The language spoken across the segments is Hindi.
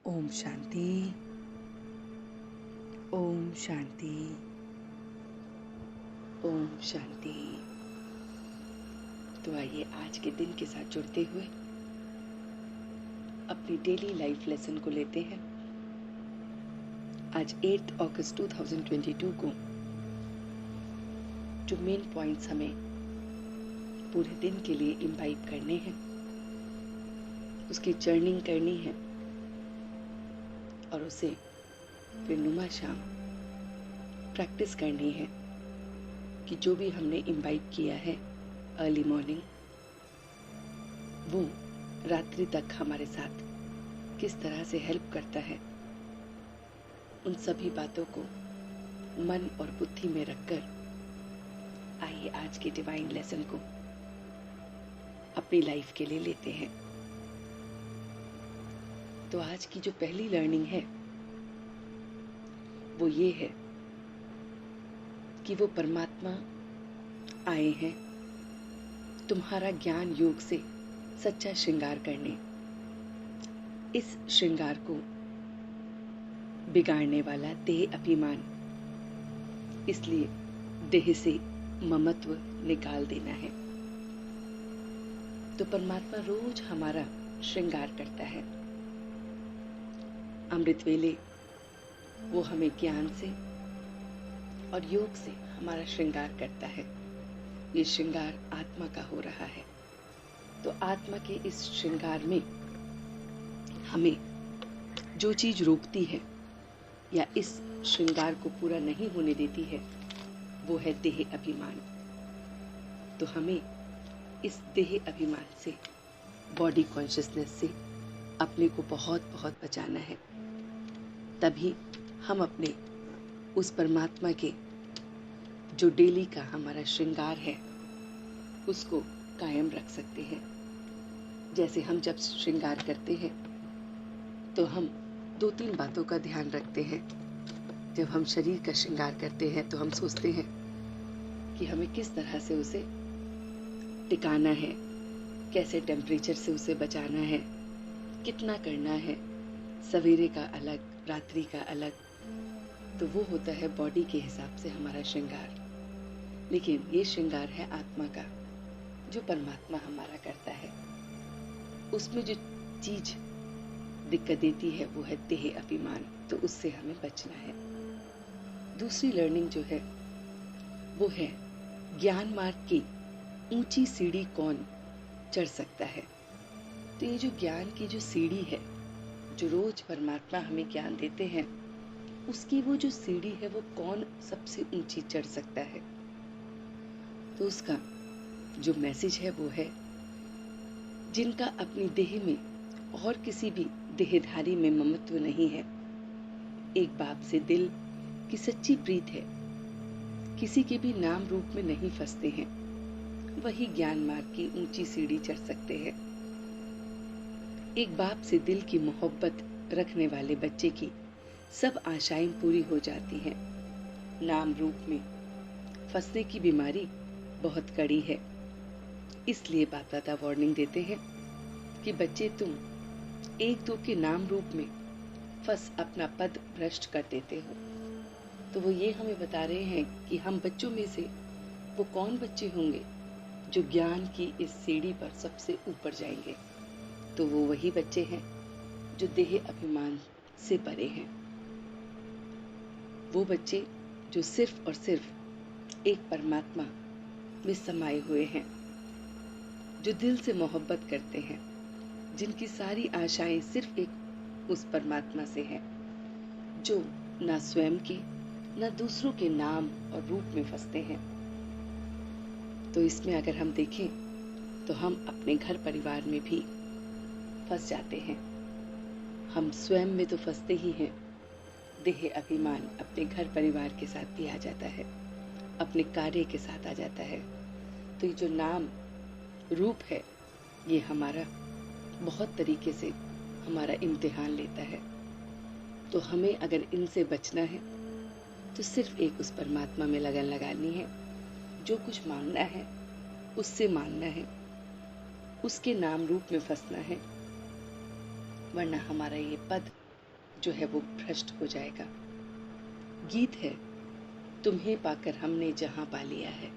ओम शांति। ओम शांति। ओम शांति। तो आइए आज के दिन के साथ जुड़ते हुए अपनी डेली लाइफ लेसन को लेते हैं। आज 8 अगस्त 2022 को जो मेन पॉइंट्स हमें पूरे दिन के लिए इम्बाइब करने हैं, उसकी जर्निंग करनी है और उसे फिर नुमा शाम प्रैक्टिस करनी है कि जो भी हमने इम्बाइब किया है अर्ली मॉर्निंग, वो रात्रि तक हमारे साथ किस तरह से हेल्प करता है। उन सभी बातों को मन और बुद्धि में रखकर आइए आज के डिवाइन लेसन को अपनी लाइफ के लिए लेते हैं। तो आज की जो पहली लर्निंग है वो ये है कि वो परमात्मा आए हैं तुम्हारा ज्ञान योग से सच्चा श्रृंगार करने। इस श्रृंगार को बिगाड़ने वाला देह अभिमान, इसलिए देह से ममत्व निकाल देना है। तो परमात्मा रोज हमारा श्रृंगार करता है। अमृत वेले वो हमें ज्ञान से और योग से हमारा श्रृंगार करता है। ये श्रृंगार आत्मा का हो रहा है। तो आत्मा के इस श्रृंगार में हमें जो चीज रोकती है या इस श्रृंगार को पूरा नहीं होने देती है वो है देह अभिमान। तो हमें इस देह अभिमान से, बॉडी कॉन्शियसनेस से अपने को बहुत बहुत बचाना है। तभी हम अपने उस परमात्मा के जो डेली का हमारा श्रृंगार है उसको कायम रख सकते हैं। जैसे हम जब श्रृंगार करते हैं तो हम 2-3 बातों का ध्यान रखते हैं। जब हम शरीर का श्रृंगार करते हैं तो हम सोचते हैं कि हमें किस तरह से उसे टिकाना है, कैसे टेम्परेचर से उसे बचाना है, कितना करना है, सवेरे का अलग, रात्रि का अलग। तो वो होता है बॉडी के हिसाब से हमारा श्रृंगार। लेकिन ये श्रृंगार है आत्मा का, जो परमात्मा हमारा करता है। उसमें जो चीज दिक्कत देती है वो है देह अभिमान। तो उससे हमें बचना है। दूसरी लर्निंग जो है वो है ज्ञान मार्ग की ऊंची सीढ़ी कौन चढ़ सकता है। तो ये जो ज्ञान की जो सीढ़ी है, जो रोज परमात्मा हमें ज्ञान देते हैं, उसकी वो जो सीढ़ी है वो कौन सबसे ऊंची चढ़ सकता है। तो उसका जो मैसेज है वो है जिनका अपनी देह में और किसी भी देहधारी में ममत्व नहीं है, एक बाप से दिल की सच्ची प्रीत है, किसी के भी नाम रूप में नहीं फंसते हैं, वही ज्ञान मार्ग की ऊंची सीढ़ी चढ़ सकते हैं। एक बाप से दिल की मोहब्बत रखने वाले बच्चे की सब आशाएं पूरी हो जाती हैं। नाम रूप में फंसने की बीमारी बहुत कड़ी है। इसलिए बाप दादा वार्निंग देते हैं कि बच्चे, तुम 1-2 के नाम रूप में फंस अपना पद भ्रष्ट कर देते हो। तो वो ये हमें बता रहे हैं कि हम बच्चों में से वो कौन बच्चे होंगे जो ज्ञान की इस सीढ़ी पर सबसे ऊपर जाएंगे। तो वो वही बच्चे हैं जो देह अभिमान से परे हैं। वो बच्चे जो सिर्फ और सिर्फ एक परमात्मा में समाये हुए हैं, जो दिल से मोहब्बत करते हैं, जिनकी सारी आशाएं सिर्फ एक उस परमात्मा से हैं, जो ना स्वयं के ना दूसरों के नाम और रूप में फंसते हैं। तो इसमें अगर हम देखें तो हम अपने घर परिवार में भी फंस जाते हैं। हम स्वयं में तो फंसते ही हैं, देह अभिमान अपने घर परिवार के साथ भी आ जाता है, अपने कार्य के साथ आ जाता है। तो ये जो नाम रूप है ये हमारा बहुत तरीके से हमारा इम्तिहान लेता है। तो हमें अगर इनसे बचना है तो सिर्फ एक उस परमात्मा में लगन लगानी है। जो कुछ मांगना है उससे मांगना है, उसके नाम रूप में फंसना है, वरना हमारा ये पद जो है वो भ्रष्ट हो जाएगा। गीत है, तुम्हें पाकर हमने जहां पा लिया है।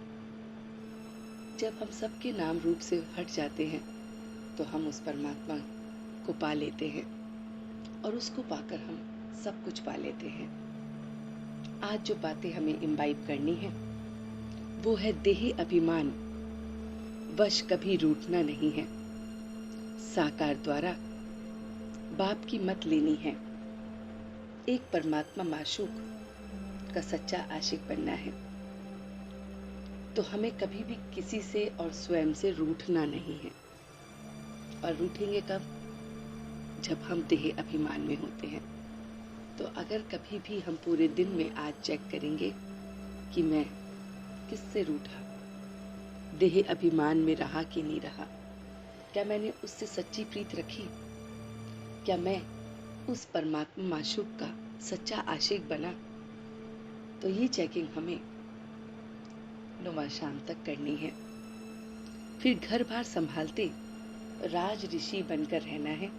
जब हम सबके नाम रूप से हट जाते हैं तो हम उस परमात्मा को पा लेते हैं और उसको पाकर हम सब कुछ पा लेते हैं। आज जो बातें हमें इम्बाइब करनी है वो है देही अभिमान वश कभी रूठना नहीं है। साकार द्वारा बाप की मत लेनी है। एक परमात्मा माशूक का सच्चा आशिक बनना है। तो हमें कभी भी किसी से और स्वयं से रूठना नहीं है। और रूठेंगे कब? जब हम देह अभिमान में होते हैं। तो अगर कभी भी हम पूरे दिन में आज चेक करेंगे कि मैं किससे रूठा, देह अभिमान में रहा कि नहीं रहा, क्या मैंने उससे सच्ची प्रीत रखी, क्या मैं उस परमात्मा माशूक का सच्चा आशिक बना, तो ये चेकिंग हमें नुमा शाम तक करनी है। फिर घर बार संभालते राज ऋषि बनकर रहना है।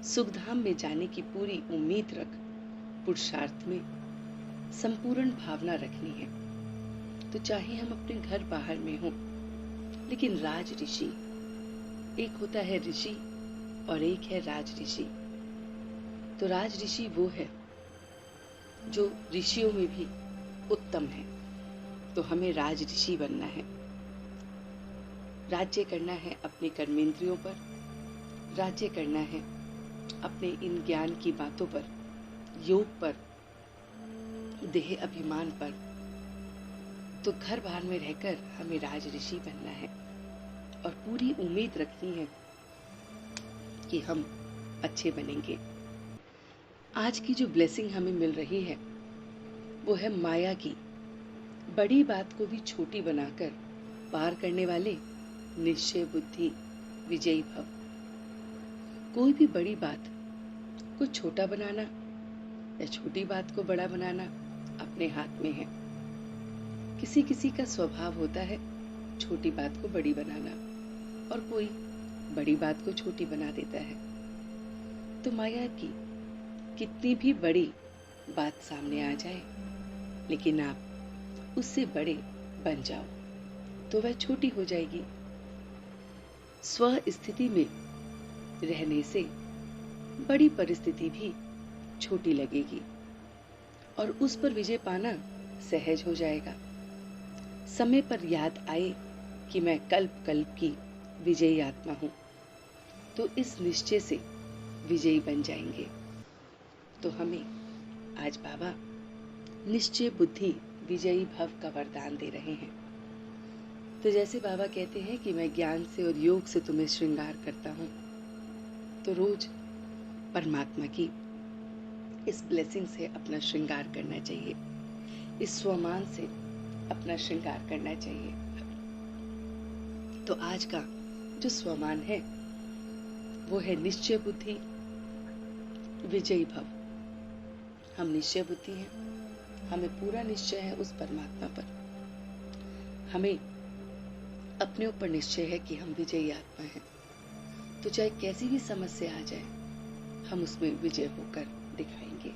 सुखधाम में जाने की पूरी उम्मीद रख पुरुषार्थ में संपूर्ण भावना रखनी है। तो चाहे हम अपने घर बाहर में हों, लेकिन राज ऋषि, एक होता है ऋषि और एक है राज ऋषि। तो राज ऋषि वो है जो ऋषियों में भी उत्तम है। तो हमें राज ऋषि बनना है। राज्य करना है अपने कर्मेंद्रियों पर, राज्य करना है अपने इन ज्ञान की बातों पर, योग पर, देह अभिमान पर। तो घर बार में रहकर हमें राज ऋषि बनना है और पूरी उम्मीद रखनी है कि हम अच्छे बनेंगे। आज की जो ब्लेसिंग हमें मिल रही है वो है माया की। बड़ी बात को भी छोटी बनाकर पार करने वाले निश्चय बुद्धि विजयी भव। कोई भी बड़ी बात को छोटा बनाना या छोटी बात को बड़ा बनाना अपने हाथ में है। किसी किसी का स्वभाव होता है छोटी बात को बड़ी बनाना, और कोई बड़ी बात को छोटी बना देता है। तो माया की कितनी भी बड़ी बात सामने आ जाए, लेकिन आप उससे बड़े बन जाओ तो वह छोटी हो जाएगी। स्व स्थिति में रहने से बड़ी परिस्थिति भी छोटी लगेगी और उस पर विजय पाना सहज हो जाएगा। समय पर याद आए कि मैं कल्प कल्प की विजयी आत्मा हूं, तो इस निश्चय से विजयी बन जाएंगे। तो हमें आज बाबा निश्चय बुद्धि विजयी भव का वरदान दे रहे हैं। तो जैसे बाबा कहते हैं कि मैं ज्ञान से और योग से तुम्हें श्रृंगार करता हूं, तो रोज परमात्मा की इस ब्लेसिंग से अपना श्रृंगार करना चाहिए, इस स्वमान से अपना श्रृंगार करना चाहिए। तो आज का जो स्वमान है वो है निश्चय बुद्धि विजयी भव। हम निश्चय बुद्धि हैं, हमें पूरा निश्चय है उस परमात्मा पर। हमें अपने ऊपर निश्चय है कि हम विजयी आत्मा हैं। तो चाहे कैसी भी समस्या आ जाए, हम उसमें विजय होकर दिखाएंगे।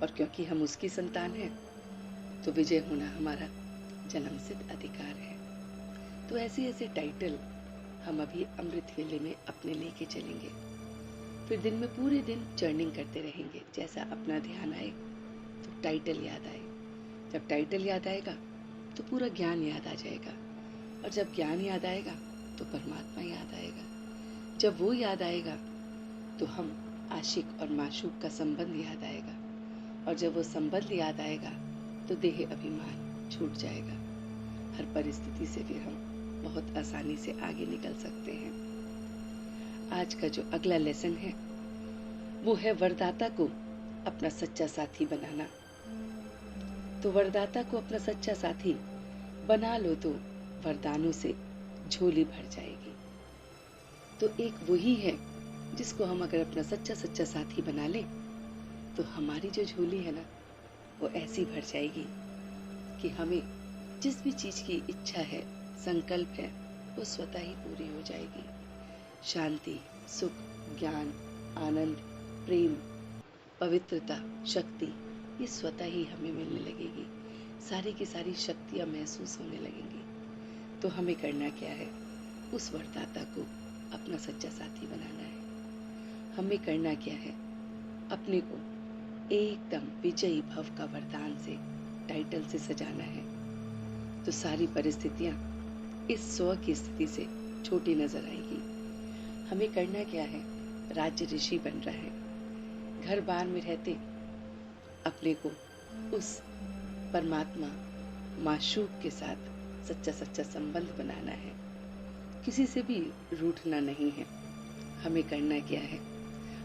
और क्योंकि हम उसकी संतान हैं, तो विजय होना हमारा जन्मसिद्ध अधिकार है। तो ऐसे ऐसे टाइटल हम अभी अमृत वेले में अपने लेके चलेंगे। फिर दिन में पूरे दिन चर्निंग करते रहेंगे। जैसा अपना ध्यान आए तो टाइटल याद आए, जब टाइटल याद आएगा तो पूरा ज्ञान याद आ जाएगा, और जब ज्ञान याद आएगा तो परमात्मा याद आएगा। जब वो याद आएगा तो हम आशिक और माशूक का संबंध याद आएगा, और जब वो संबंध याद आएगा तो देह अभिमान छूट जाएगा। हर परिस्थिति से फिर हम बहुत आसानी से आगे निकल सकते हैं। आज का जो अगला लेसन है वो है वरदाता को अपना सच्चा साथी बनाना। तो वरदाता को अपना सच्चा साथी बना लो तो वरदानों से झोली भर जाएगी। तो एक वही है जिसको हम अगर अपना सच्चा सच्चा साथी बना लें तो हमारी जो झोली है ना वो ऐसी भर जाएगी कि हमें जिस भी चीज की इच्छा है, संकल्प है, वो स्वतः ही पूरी हो जाएगी। शांति, सुख, ज्ञान, आनंद, प्रेम, पवित्रता, शक्ति, ये स्वतः ही हमें मिलने लगेगी। सारी की सारी शक्तियाँ महसूस होने लगेंगी। तो हमें करना क्या है? उस वरदाता को अपना सच्चा साथी बनाना है। हमें करना क्या है? अपने को एकदम विजयी भव का वरदान से, टाइटल से सजाना है। तो सारी परिस्थितियाँ इस स्व की स्थिति से छोटी नजर आएगी। हमें करना क्या है? राज्य ऋषि बन रहा है। घर बार में रहते अपने को उस परमात्मा माशूक के साथ सच्चा सच्चा संबंध बनाना है। किसी से भी रूठना नहीं है। हमें करना क्या है?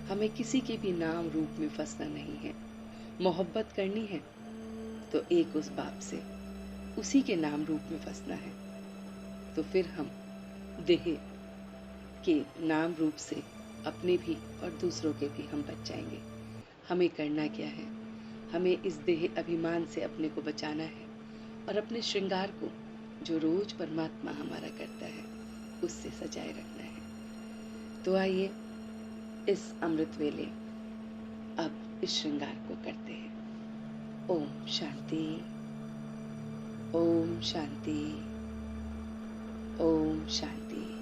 हमें किसी के भी नाम रूप में फंसना नहीं है। मोहब्बत करनी है तो एक उस बाप से, उसी के नाम रूप में फंसना है। तो फिर हम देह के नाम रूप से अपने भी और दूसरों के भी हम बच जाएंगे। हमें करना क्या है? हमें इस देह अभिमान से अपने को बचाना है और अपने श्रृंगार को, जो रोज परमात्मा हमारा करता है, उससे सजाए रखना है। तो आइए इस अमृत वेले अब इस श्रृंगार को करते हैं। ओम शांति, ओम शांति, ओम शांति।